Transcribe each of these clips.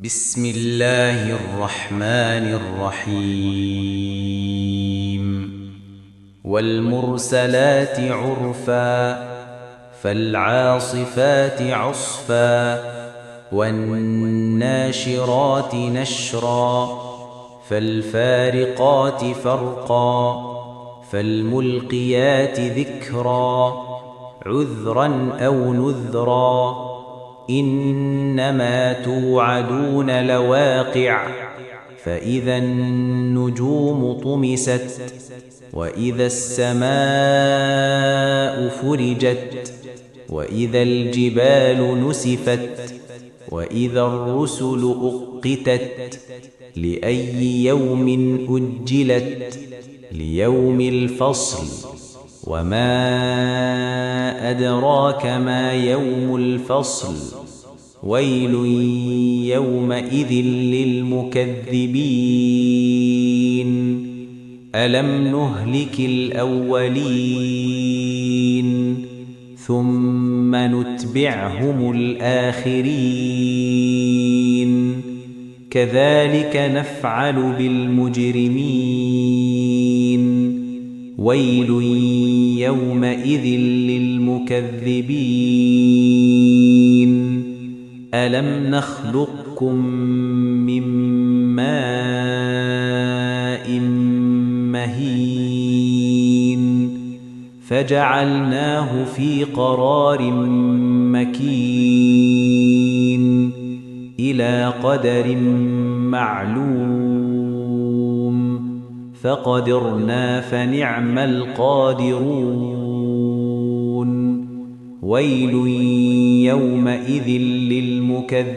بسم الله الرحمن الرحيم والمرسلات عرفا فالعاصفات عصفا والناشرات نشرا فالفارقات فرقا فالملقيات ذكرا عذرا أو نذرا إنما توعدون لواقع فإذا النجوم طمست وإذا السماء فرجت وإذا الجبال نسفت وإذا الرسل أقتت لأي يوم أجلت ليوم الفصل وما أدراك ما يوم الفصل ويل يومئذ للمكذبين ألم نهلك الأولين ثم نتبعهم الآخرين كذلك نفعل بالمجرمين ويل يومئذ للمكذبين ألم نخلقكم من ماء مهين فجعلناه في قرار مكين إلى قدر معلوم فقدرنا فنعم القادرون ويل يومئذ للمكذبين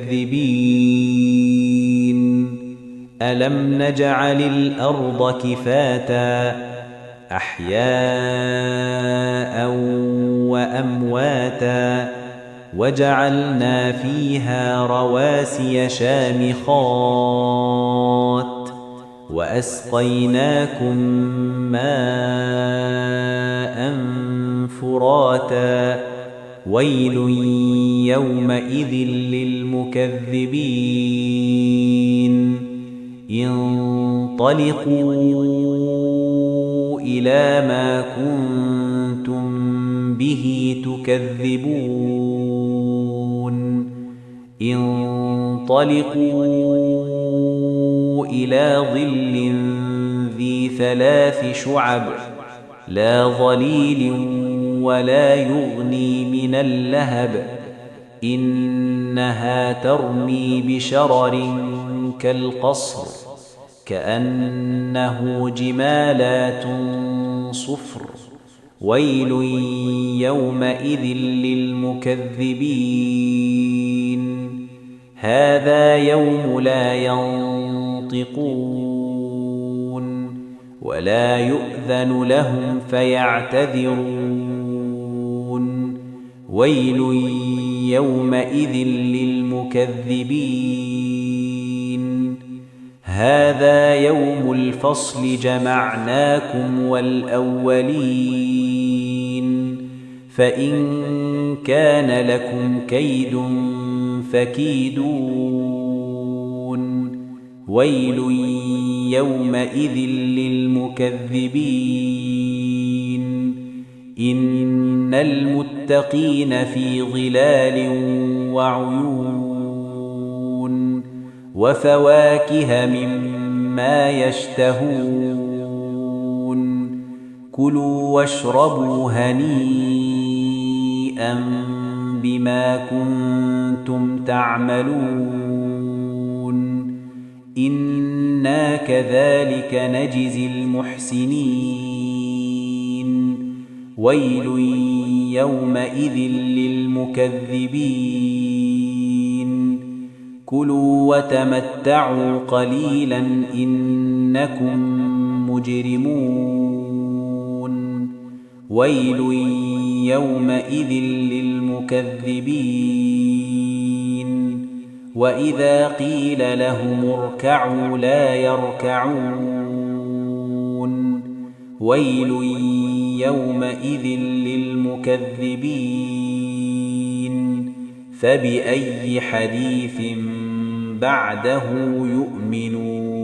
ألم نجعل الأرض كفاتا أحياء وأمواتا وجعلنا فيها رواسي شامخات وأسقيناكم ماء فراتا ويل يومئذ للمكذبين انطلقوا إلى ما كنتم به تكذبون انطلقوا إلى ظل ذي 3 شعب لا ظليل ولا يغني من اللهب إنها ترمي بشرر كالقصر كأنه جمالات صفر ويل يومئذ للمكذبين هذا يوم لا ينطقون ولا يؤذن لهم فيعتذرون ويل يومئذ للمكذبين هذا يوم الفصل جمعناكم والأولين فإن كان لكم كيد فكيدون ويل يومئذ للمكذبين إن المتقين في ظلال وعيون وفواكه مما يشتهون كلوا واشربوا هنيئا بما كنتم تعملون إنا كذلك نجزي المحسنين ويل يومئذ للمكذبين كلوا وتمتعوا قليلا إنكم مجرمون ويل يومئذ للمكذبين وإذا قيل لهم اركعوا لا يركعون ويل يومئذ للمكذبين فبأي حديث بعده يؤمنون